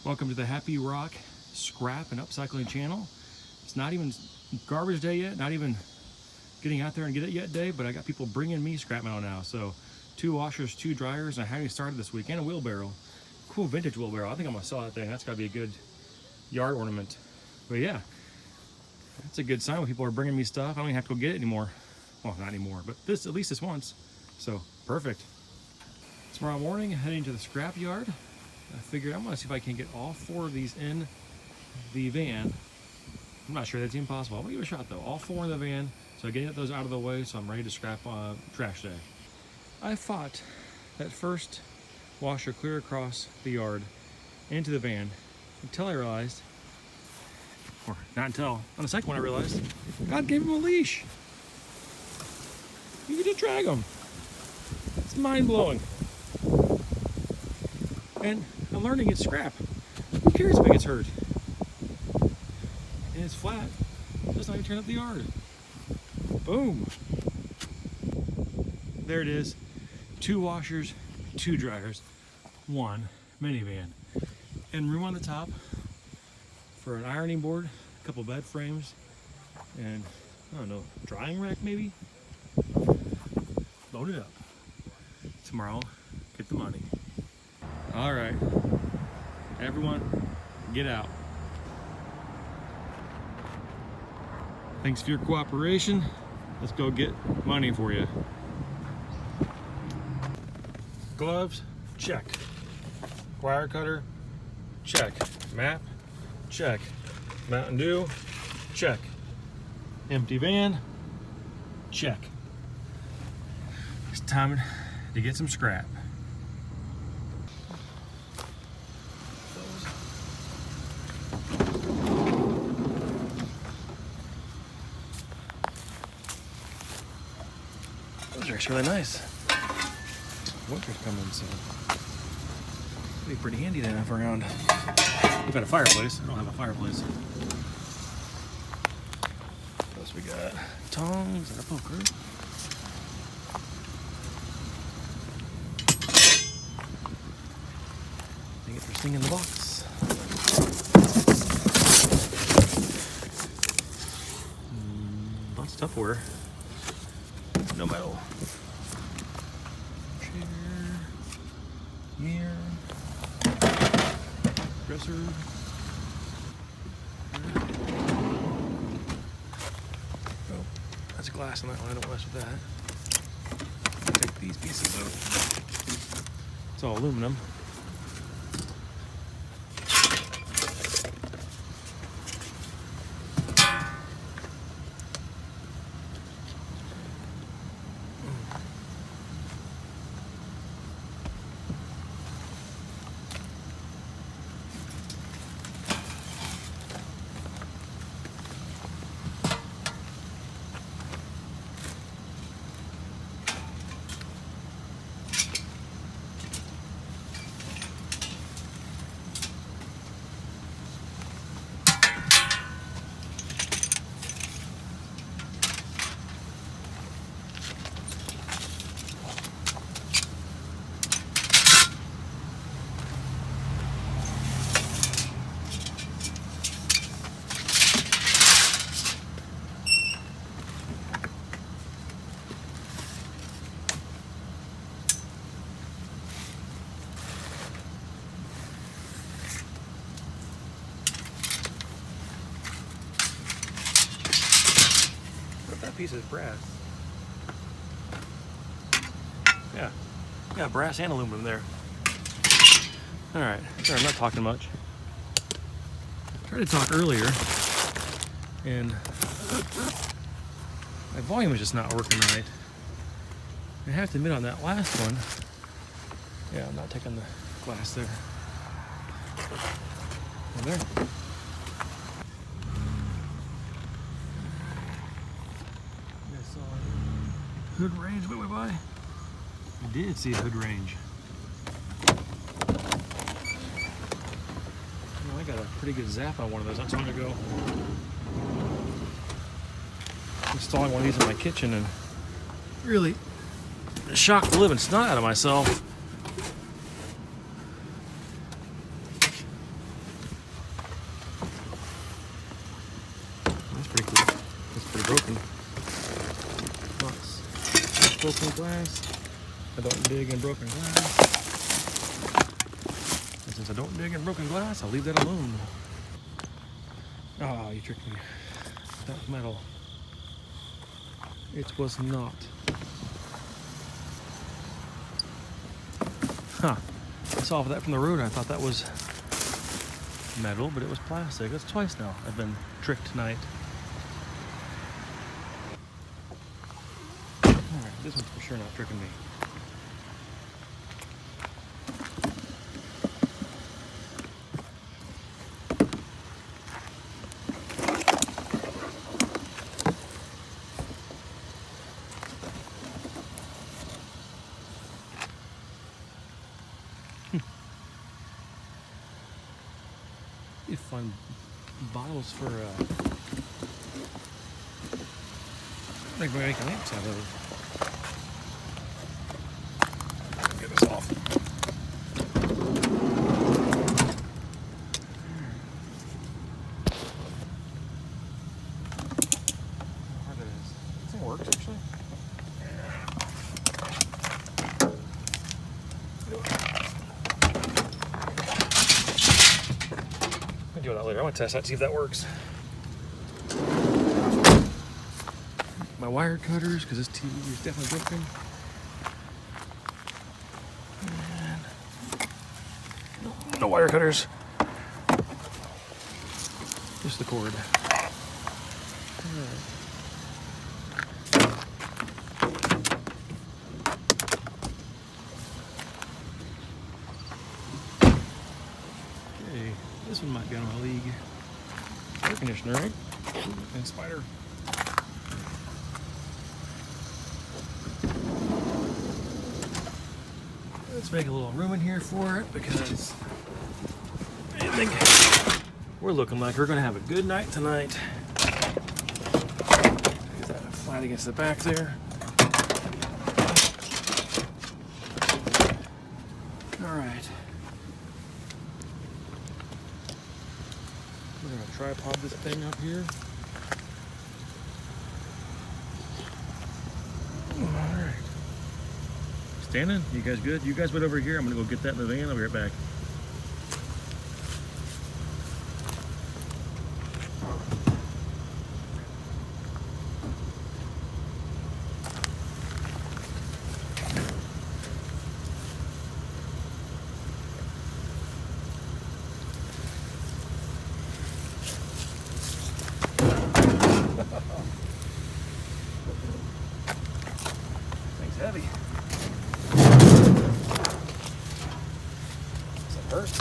Welcome to the Happy Rock Scrap and Upcycling channel. It's not even garbage day yet, not even getting out there and get it yet day, but I got people bringing me scrap metal now. So 2 washers, 2 dryers, and I haven't started this week, and a wheelbarrow. Cool vintage wheelbarrow. I think I'm gonna sell that thing. That's gotta be a good yard ornament. But yeah, that's a good sign when people are bringing me stuff. I don't even have to go get it anymore. Well, not anymore, but this, at least this once. So perfect. Tomorrow morning, heading to the scrap yard. I figured I'm gonna see if I can get all 4 of these in the van. I'm not sure that's even possible. I'm gonna give it a shot though. All 4 in the van, so I get those out of the way so I'm ready to scrap trash day. I fought that first washer clear across the yard into the van until I realized, or not until, on the second one I realized, God gave him a leash. You can just drag him. It's mind-blowing. And I'm learning it's scrap. Who cares if it gets hurt? And it's flat. Just not even turn up the yard. Boom. There it is. 2 washers, 2 dryers, 1 minivan. And room on the top for an ironing board, a couple bed frames, and I don't know, drying rack maybe? Load it up. Tomorrow, get the money. All right, everyone, get out. Thanks for your cooperation. Let's go get money for you. Gloves, check. Wire cutter, check. Map, check. Mountain Dew, check. Empty van, check. It's time to get some scrap. Those are actually really nice. Winter's coming, so it'll be pretty handy to have around. We've got a fireplace. I don't have a fireplace. What else we got? Tongs and a poker. I think there's thing in the box. Lots of Tupperware. No metal. Chair. Mirror. Dresser. Oh, that's glass on that one. I don't mess with that. Take these pieces out. It's all aluminum. Piece is brass. Yeah, brass and aluminum there. All right, sorry, I'm not talking much. I tried to talk earlier, and my volume is just not working right. I have to admit on that last one, yeah, I'm not taking the glass there. And there. Hood range went by. I did see a hood range. Well, I got a pretty good zap on one of those not too long ago. Installing one of these in my kitchen and really shocked the living snot out of myself. broken glass. I don't dig in broken glass. And since I don't dig in broken glass, I'll leave that alone. Oh, you tricked me. That was metal. It was not. Huh. I saw that from the road. I thought that was metal, but it was plastic. That's twice now I've been tricked tonight. Alright, this one's for sure not tricking me. You find bottles for make lamps out of. Get this off. How hard it is. This thing works actually. I'll do that later. I want to test that, see if that works. My wire cutters, because this TV is definitely broken. And no wire cutters. Just the cord. Okay, this one might be out of my league. Air conditioner, right? And spider. Let's make a little room in here for it because I think we're looking like we're gonna have a good night tonight. Get that flat against the back there. All right. We're gonna tripod this thing up here. All right. Standing? You guys good? You guys wait over here. I'm gonna go get that in the van. I'll be right back. Thing's heavy. Hurt.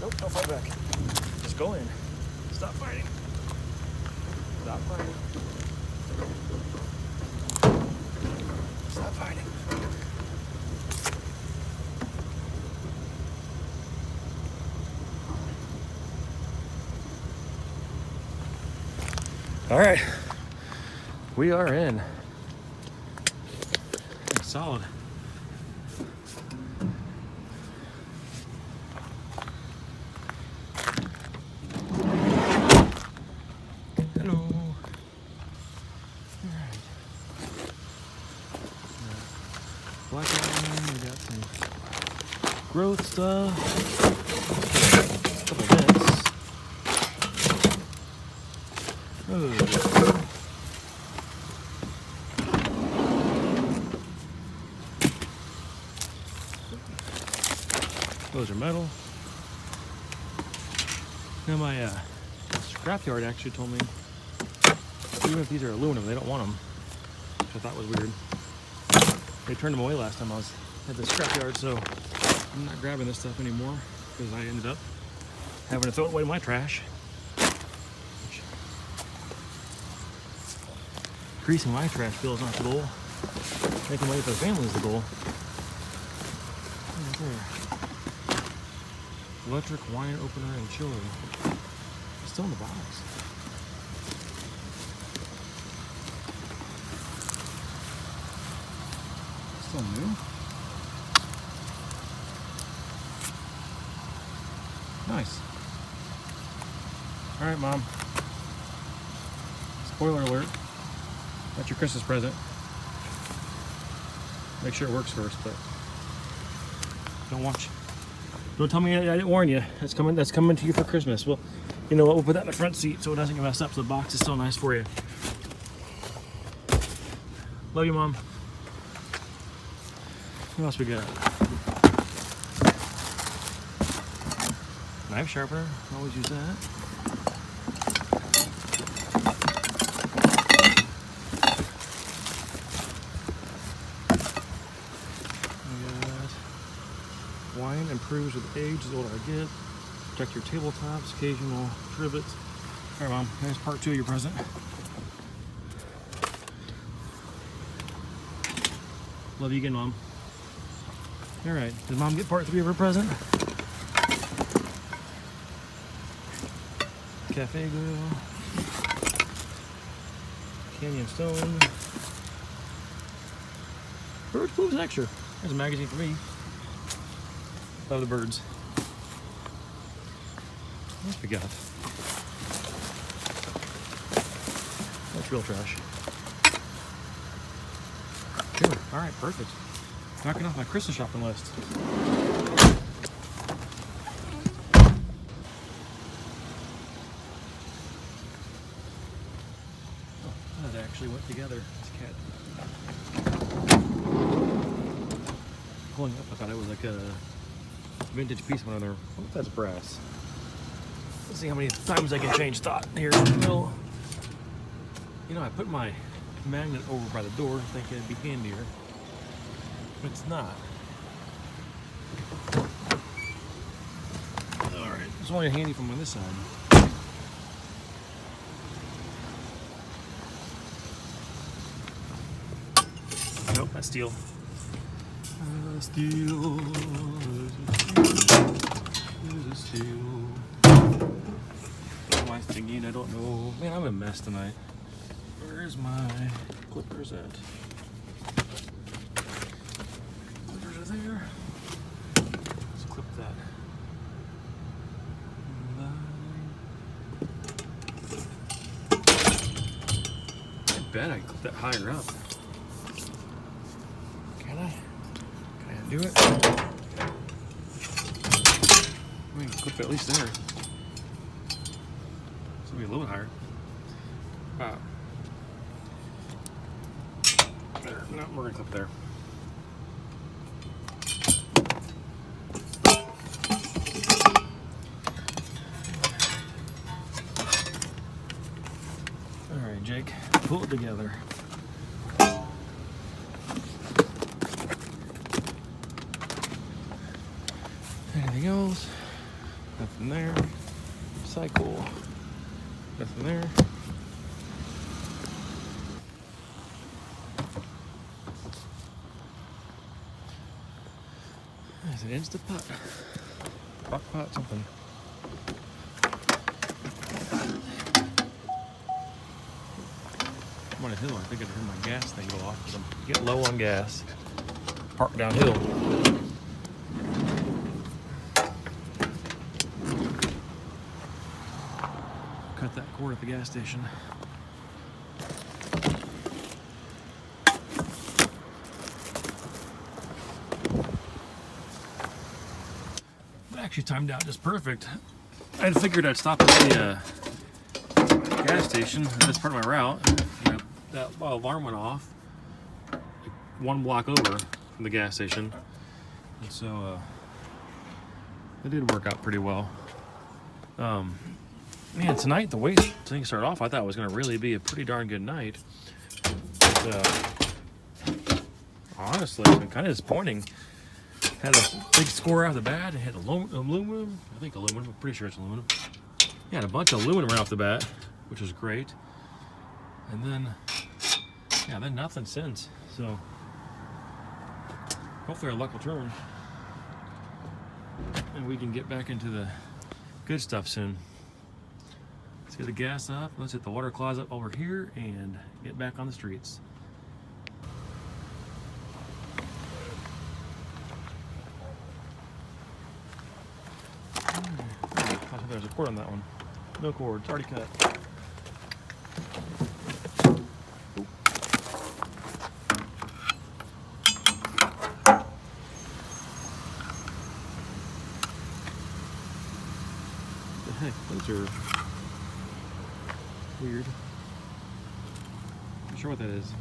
Nope, don't fight back. Just go in. Stop fighting. Stop fighting. Stop fighting. All right, we are in. Solid. Hello. All right. Black line, we got some growth stuff. Couple of this. Oh. Those are metal. Now my scrapyard actually told me even if these are aluminum, they don't want them, which I thought was weird. They turned them away last time I was at the scrapyard, so I'm not grabbing this stuff anymore because I ended up having to throw it away in my trash. Increasing my trash bill is not the goal. Making money for the family is the goal. Right there. Electric wine opener and chiller. It's still in the box. Still new. Nice. All right, Mom. Spoiler alert. That's your Christmas present. Make sure it works first, but don't watch. Don't tell me I didn't warn you. That's coming to you for Christmas. Well, you know what? We'll put that in the front seat so it doesn't get messed up. So the box is still nice for you. Love you, Mom. What else we got? Knife sharpener. Always use that. Wine improves with age the older I get. Protect your tabletops, occasional trivets. All right, Mom, here's part 2 of your present. Love you again, Mom. All right, did Mom get part 3 of her present? Cafe grill. Canyon stone. Birds Moves Extra. There's a magazine for me. Love the birds. What we got? That's real trash. Cool. All right, perfect. Knocking off my Christmas shopping list. Oh, that actually went together. This cat. Pulling up, I thought it was like a vintage piece of one of their. Oh, that's brass. Let's see how many times I can change thought here. Well, you know, I put my magnet over by the door thinking it'd be handier, but it's not. All right, it's only handy from on this side. Nope, that's steel. Steel. What am I thinking? I don't know. Man, I'm a mess tonight. Where's my clippers at? Clippers are there. Let's clip that. I bet I can clip that higher up. Can I? Can I do it? I can clip it at least there. It's gonna be a little bit higher. Wow. There. No, we're gonna clip there. All right, Jake, pull it together. Anything else? Nothing there. Cycle. Nothing there. There's an Instant Pot. Crock pot, something. I'm on a hill. I think I heard my gas thing go off because I'm getting low on gas. Park downhill. Cut that cord at the gas station. Actually timed out just perfect. I had figured I'd stop at the gas station. That's part of my route. That alarm went off like 1 block over from the gas station, and so it did work out pretty well. Man, tonight the way things started off, I thought it was going to really be a pretty darn good night. But, honestly, it's been kind of disappointing. Had a big score out of the bat. It had aluminum. I think aluminum. I'm pretty sure it's aluminum. Yeah, had a bunch of aluminum right off the bat, which was great. And then, yeah, then nothing since. So, hopefully our luck will turn, and we can get back into the good stuff soon. Let's get the gas up. Let's hit the water closet over here and get back on the streets. there's a cord on that one. No cord, it's already cut. Oop. What the heck? Those are weird. Not sure what that is.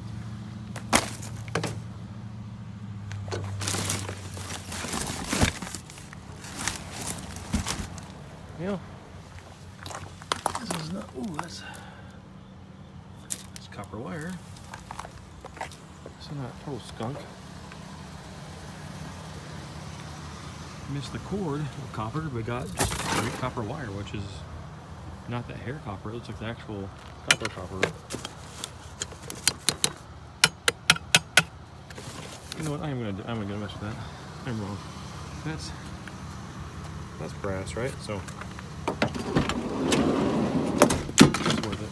Yeah. This is not. Ooh, that's copper wire. So not total skunk. Missed the cord of copper, but got just straight copper wire, which is not that hair copper. It looks like the actual copper. You know what? I'm gonna mess with that. I'm wrong. That's brass, right? So it's worth it.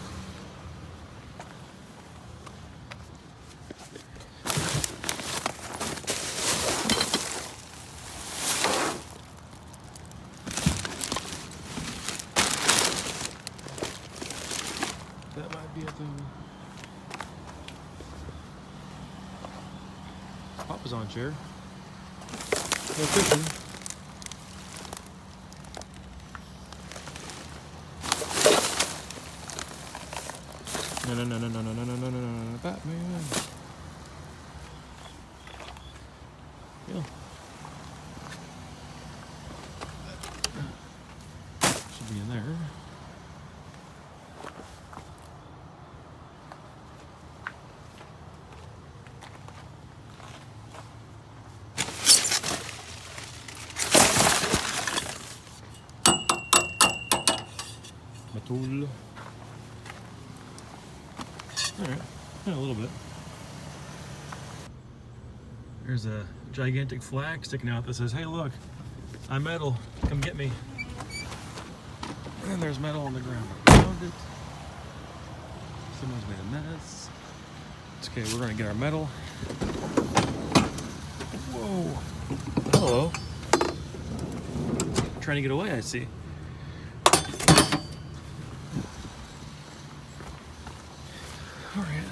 That might be a thing. Papa's on chair. No cushion. No, Batman. Yeah. Should be in there. Tool. Alright, yeah, a little bit. There's a gigantic flag sticking out that says, "Hey look, I'm metal, come get me." And there's metal on the ground around it. Someone's made a mess. It's okay, we're gonna get our metal. Whoa. Hello. Trying to get away, I see. All right.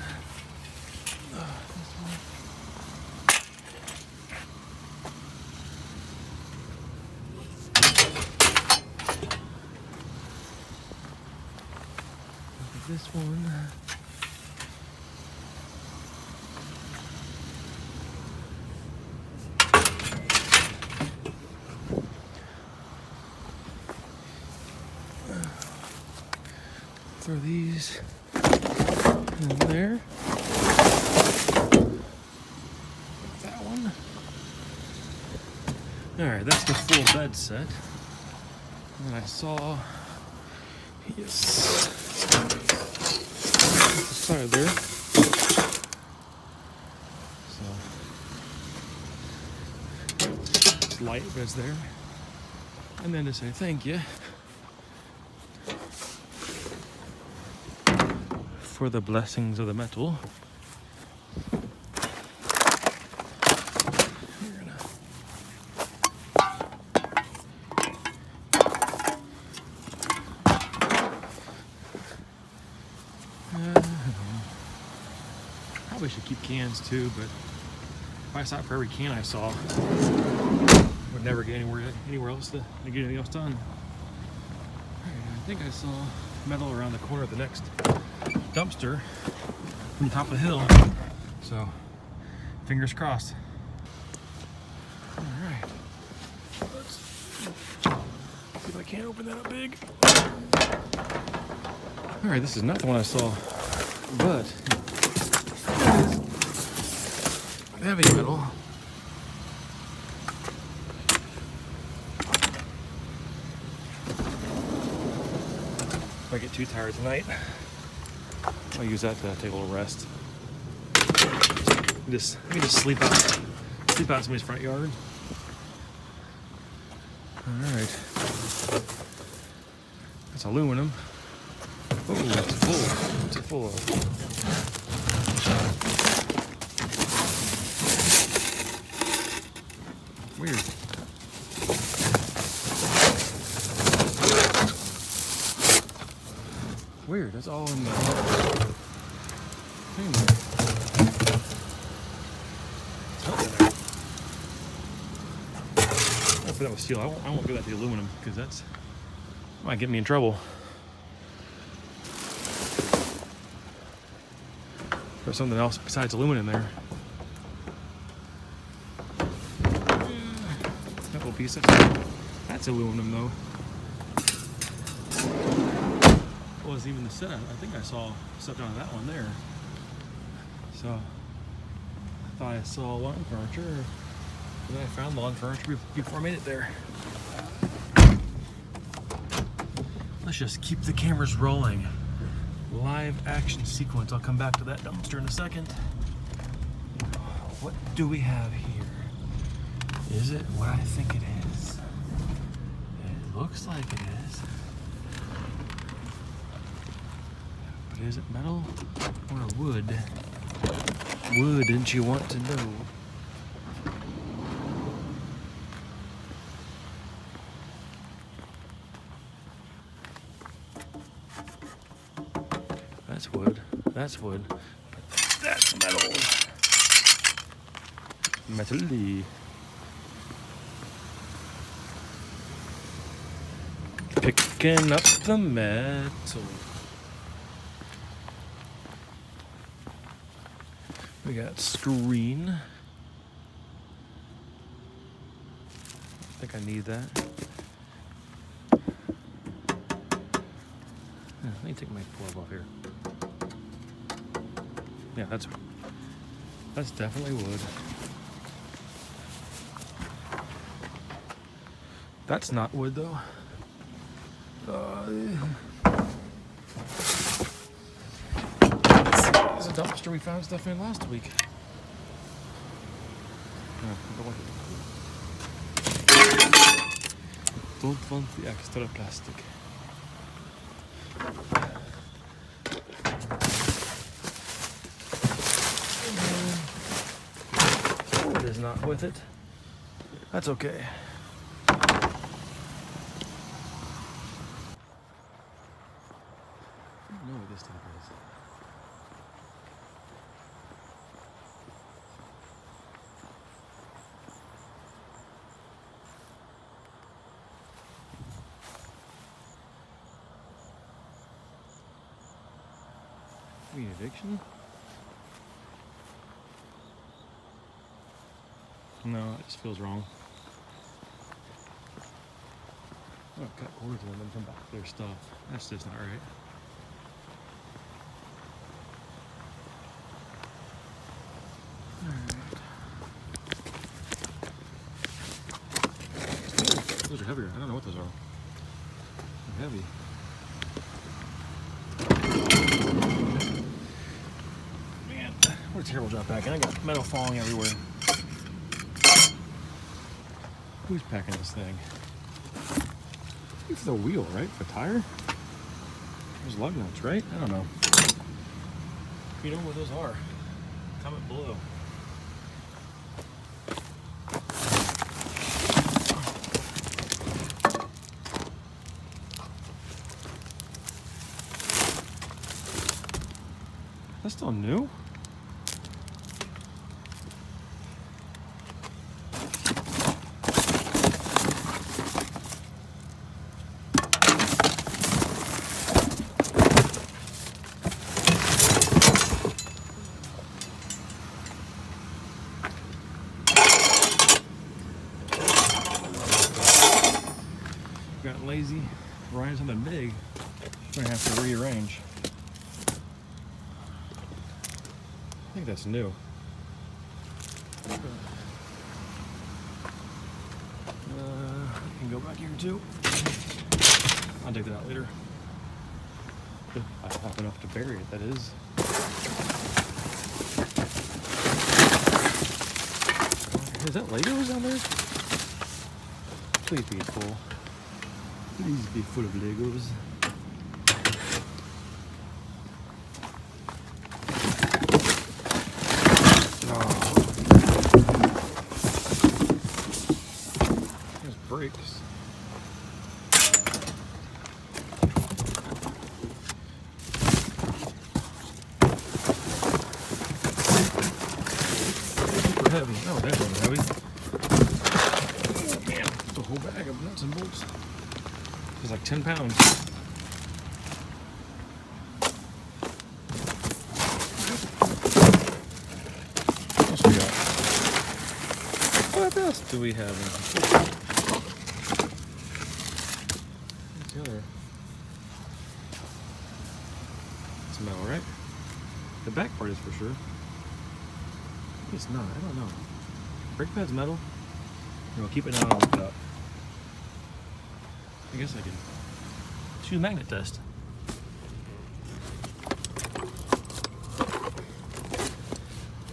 This one. Throw these in there. That one. All right, that's the full bed set. And I saw, yes, the side there. So it's light, but it's there. And then to say thank you for the blessings of the metal. Probably should keep cans too, but if I saw it for every can I saw, I would never get anywhere else to get anything else done. Alright, I think I saw metal around the corner of the next dumpster from the top of the hill, so fingers crossed. Alright, let's see if I can't open that up big. Alright, this is not the one I saw, but heavy metal. If I get too tired tonight, I'll use that to take a little rest. Let me just sleep out in somebody's front yard. All right, that's aluminum. Oh, it's full. What's it full of? Weird. Weird, that's all in the thing there. Hopefully that was steel. I won't give that the aluminum because that might get me in trouble. There's something else besides aluminum there. Couple pieces. That's aluminum though. Was even the set. I think I saw stuff down that one there. So I thought I saw lawn furniture, and then I found lawn furniture before I made it there. Let's just keep the cameras rolling. Live action sequence. I'll come back to that dumpster in a second. What do we have here? Is it what I think it is? It looks like it is. But is it metal or wood? Wouldn't you want to know? That's wood. That's wood. But that's metal. Metal-y. Picking up the metal. We got screen. I think I need that. Yeah, let me take my glove off here. Yeah, that's definitely wood. That's not wood though. This is a dumpster we found stuff in last week. Don't want the extra plastic. It is not with it. That's okay. This stuff is. Mean addiction? No, it just feels wrong. Oh, cut cords and then come back to their stuff. That's just not right. Those are heavier. I don't know what those are. They're heavy. Man, what a terrible job packing. I got metal falling everywhere. Who's packing this thing? It's the wheel, right? For tire? There's lug nuts, right? I don't know. If you know what those are, comment below. That's still new? Got lazy, Ryan's something big. We're gonna have to rearrange. I think that's new. I can go back here too. I'll take that out later. If I have enough to bury it, that is. Is that Legos down there? Please be full. Please be full of Legos. Brakes. we? Oh man, it's a whole bag of nuts and bolts. It's like 10 pounds. What else we got? What else do we have? What's the other? It's metal, right? The back part is for sure. Maybe it's not, I don't know. Brake pad's metal? No, keep it down, I'll look it up. I guess I can. Let's do a magnet test.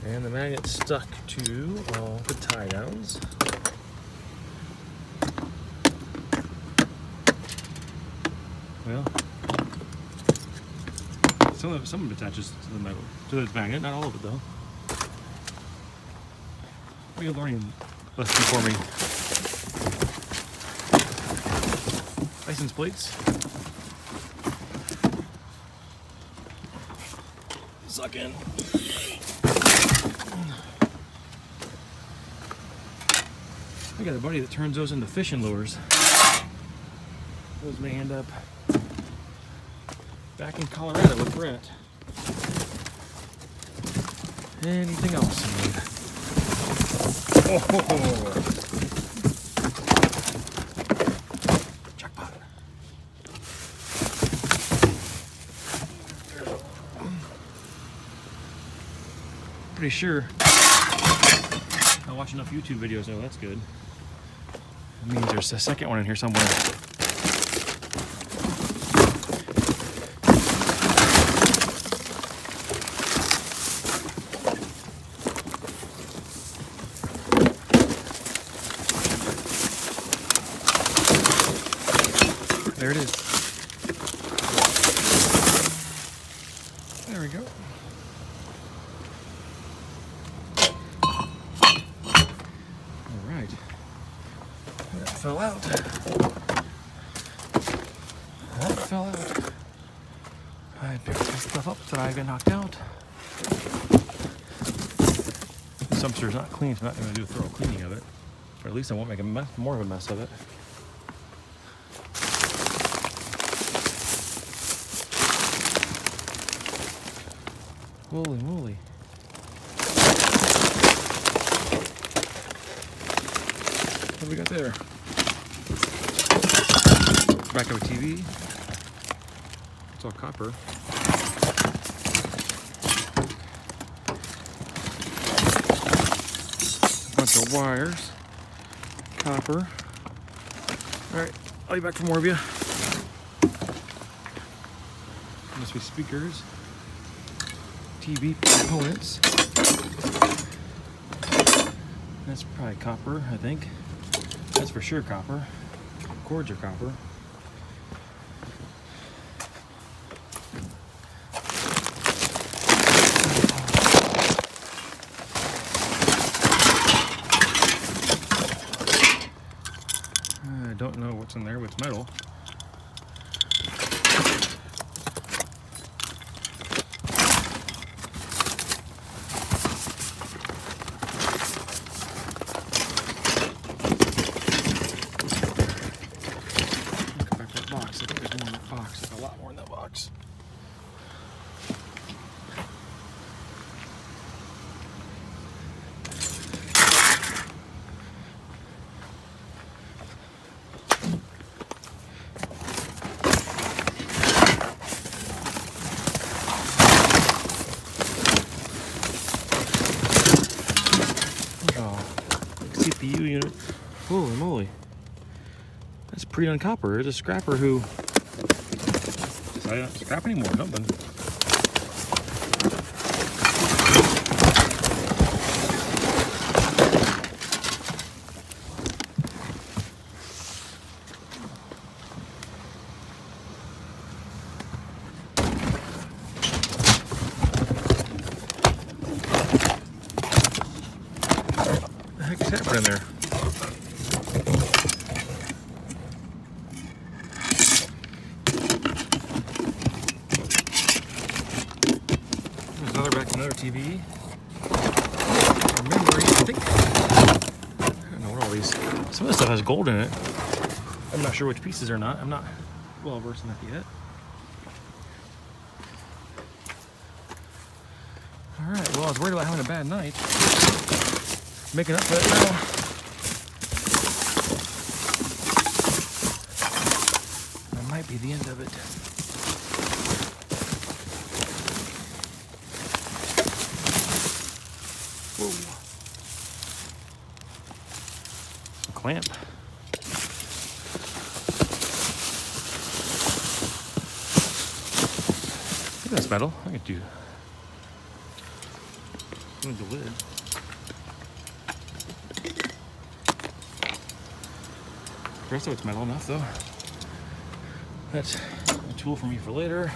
And the magnet's stuck to all the tie downs. Well, some of it attaches to the metal, to the magnet, not all of it though. What are you learning lesson for me? License plates. Suck in. I got a buddy that turns those into fishing lures. Those may end up back in Colorado with Brent. Anything else? Oh, jackpot. Pretty sure I watch enough YouTube videos. Oh, that's good. That means there's a second one in here somewhere. There it is. There we go. All right. That fell out. That fell out. I picked some stuff up that I got knocked out. This dumpster is not clean, so I'm not going to do a thorough cleaning of it. Or at least I won't make a mess, more of a mess of it. Holy moly. What do we got there? Back of a TV. It's all copper. A bunch of wires. Copper. Alright, I'll be back for more of you. Must be speakers. TV components. That's probably copper, I think. That's for sure copper. Cords are copper. I don't know what's in there, but it's metal. CPU unit. Holy moly. That's pre-done copper. There's a scrapper who decided not to scrap anymore or something. What the heck is happening in there? There's another back to another TV. Memory, I think. Some of this stuff has gold in it. I'm not sure which pieces are not. I'm not well versed in that yet. All right, well, I was worried about having a bad night. Making up for it now. That might be the end of it. Whoa. A clamp. Look at this metal. I could do. Move the lid. The rest of it's metal enough, though. That's a tool for me for later.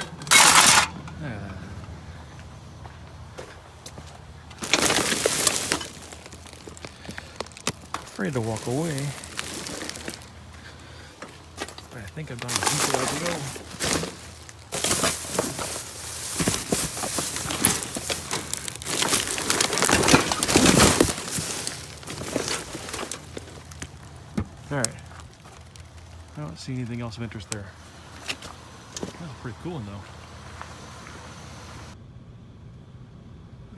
Afraid to walk away. But I think I've done as deep as I can go. All right. I don't see anything else of interest there. That was pretty cool, though.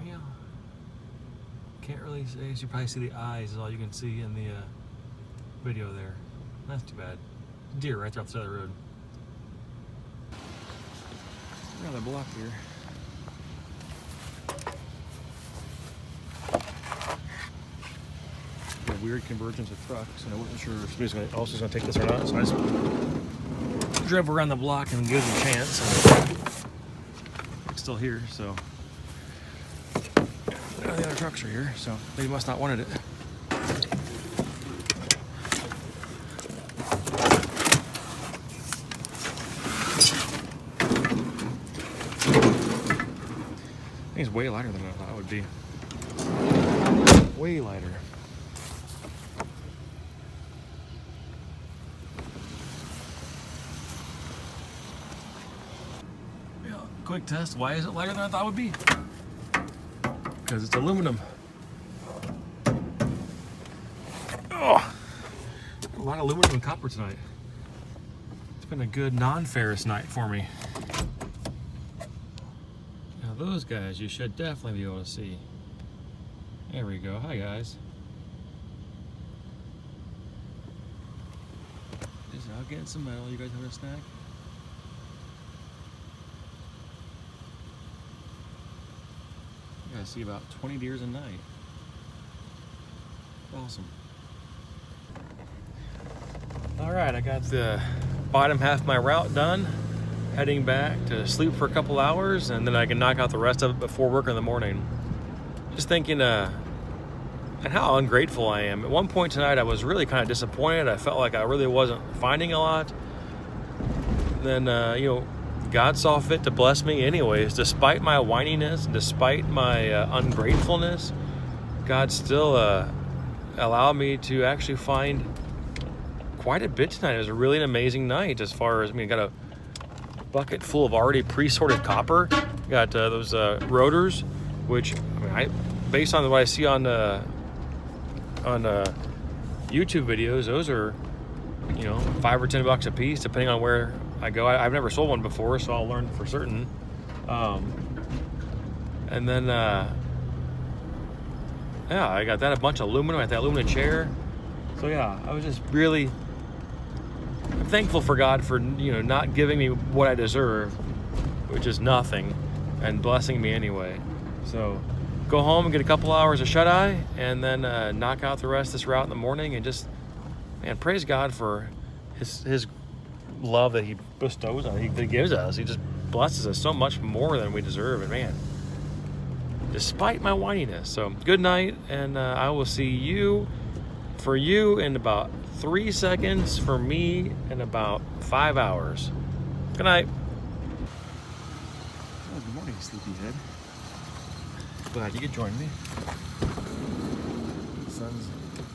Yeah. Can't really say. You probably see the eyes is all you can see in the video there. That's too bad. Deer right there off the side of the road. Another block here. Weird convergence of trucks, and I wasn't sure if somebody's also going to take this or not, so I just drove around the block and gave them a chance. And it's still here, so none of the other trucks are here, so they must not wanted it. I think it's way lighter than I thought it would be. Way lighter. Quick test. Why is it lighter than I thought it would be? Because it's aluminum. Oh, a lot of aluminum and copper tonight. It's been a good non-ferrous night for me. Now those guys you should definitely be able to see. There we go. Hi guys. Just out getting some metal. You guys having a snack? I see about 20 deers a night. Awesome. All right, I got the bottom half of my route done. Heading back to sleep for a couple hours, and then I can knock out the rest of it before work in the morning. Just thinking, and how ungrateful I am. At one point tonight, I was really kind of disappointed. I felt like I really wasn't finding a lot. Then, you know, God saw fit to bless me anyways. Despite my whininess, despite my ungratefulness, God still allowed me to actually find quite a bit tonight. It was really an amazing night as far as, I mean, got a bucket full of already pre-sorted copper. Got those rotors, which, I mean, based on what I see on YouTube videos, those are, you know, $5 or $10 a piece, depending on where I go. I've never sold one before, so I'll learn for certain. And then, yeah, I got that, a bunch of aluminum. I got that aluminum chair. So yeah, I was just really thankful for God for, you know, not giving me what I deserve, which is nothing, and blessing me anyway. So go home and get a couple hours of shut-eye, and then knock out the rest of this route in the morning, and just, man, praise God for his love that he bestows on us, that he gives us. He just blesses us so much more than we deserve, and man, despite my whininess. So good night, and I will see you in about 3 seconds, for me in about 5 hours. Good night. Oh, good morning, sleepyhead. Glad you could join me. The sun's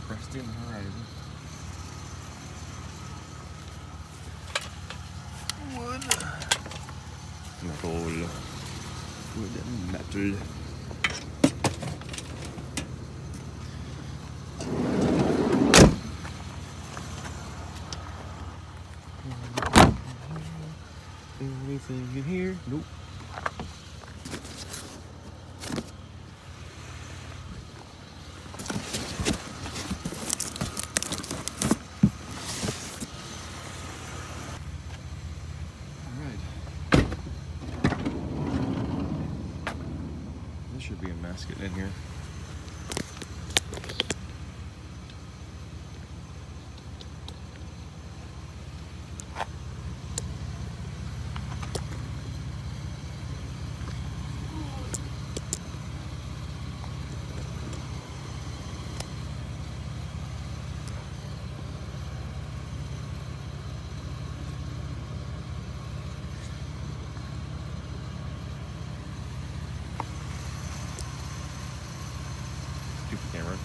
cresting the horizon. Wood. Metal. Wood and metal. anything in here? Nope. Should be a mess getting in here. Stupid camera.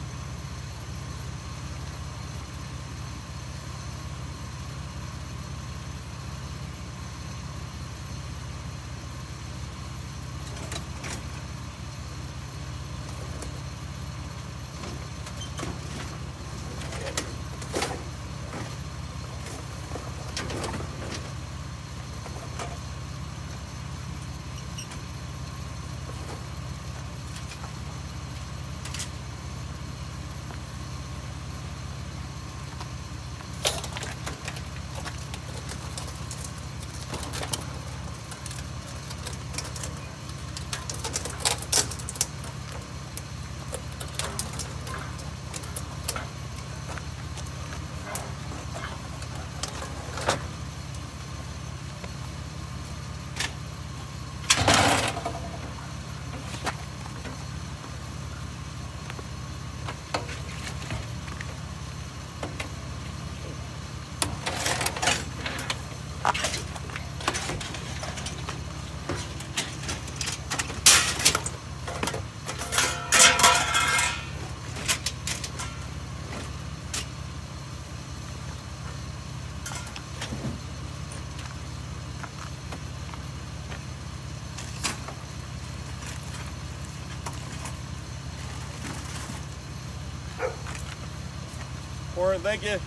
Warren, thank you.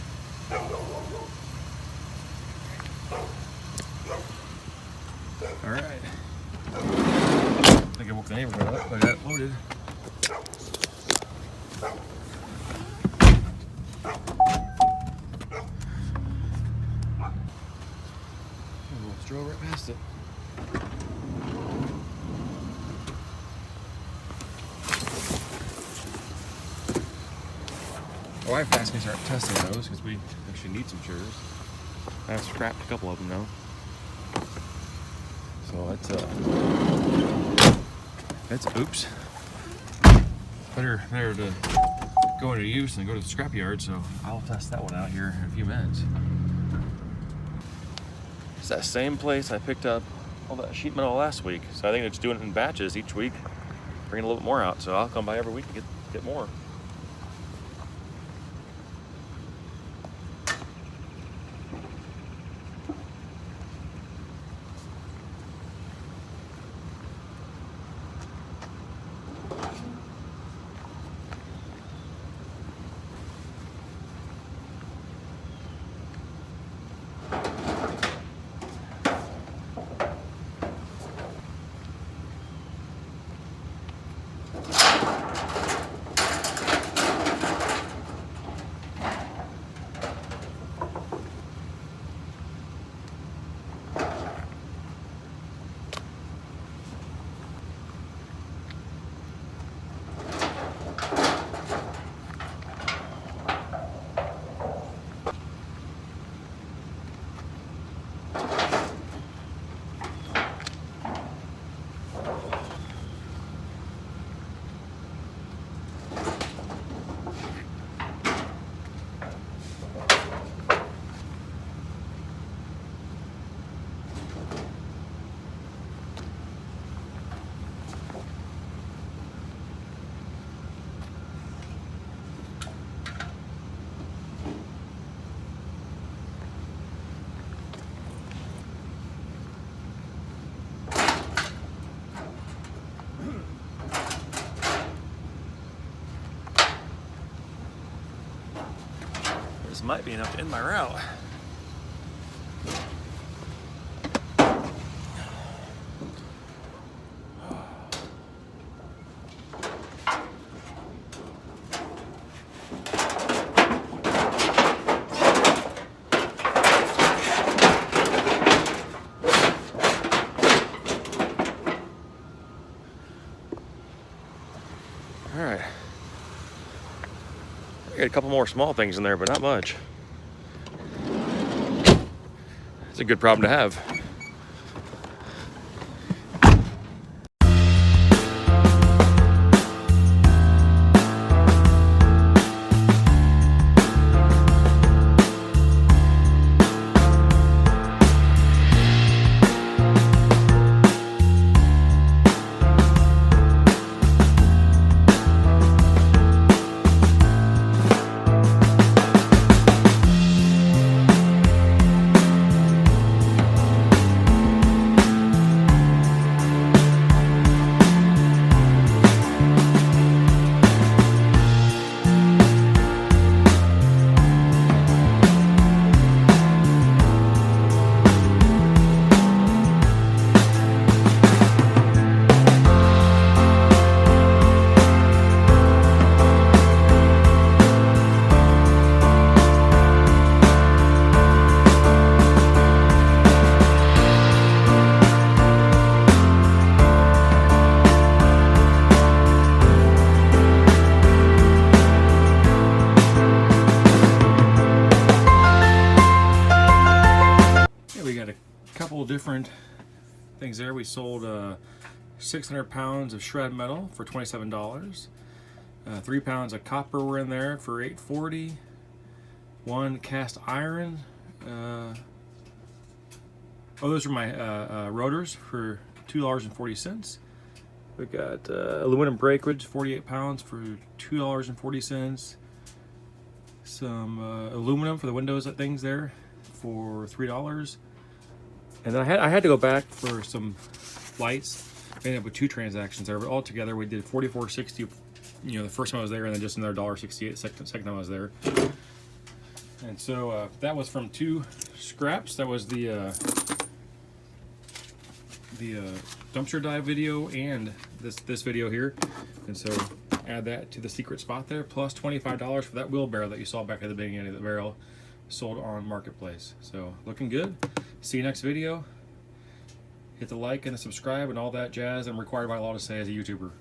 All right. I think I woke the neighborhood up. I got loaded. We'll just drove right past it. My wife asked me to start testing those because we actually need some chairs. I've scrapped a couple of them now. So that's oops. Better to go into use than go to the scrap yard, so I'll test that one out here in a few minutes. It's that same place I picked up all that sheet metal last week. So I think it's doing it in batches each week, bringing a little bit more out. So I'll come by every week to get more. This might be enough to end my route. got a couple more small things in there, but not much. It's a good problem to have. Couple different things there. We sold 600 pounds of shred metal for $27. 3 pounds of copper were in there for $8.40. 1 cast iron. Those are my rotors for $2.40. We got aluminum breakage, 48 pounds for $2.40. Some aluminum for the windows and things there for $3. And then I had to go back for some lights. I ended up with 2 transactions there, but all together we did $44.60. You know, the first time I was there, and then just another $1.68 second time I was there. And so that was from 2 scraps. That was the dumpster dive video and this video here. And so add that to the secret spot there, plus $25 for that wheelbarrow that you saw back at the beginning of the barrel, sold on Marketplace. So looking good. See you next video. Hit the like and the subscribe and all that jazz I'm required by law to say as a YouTuber.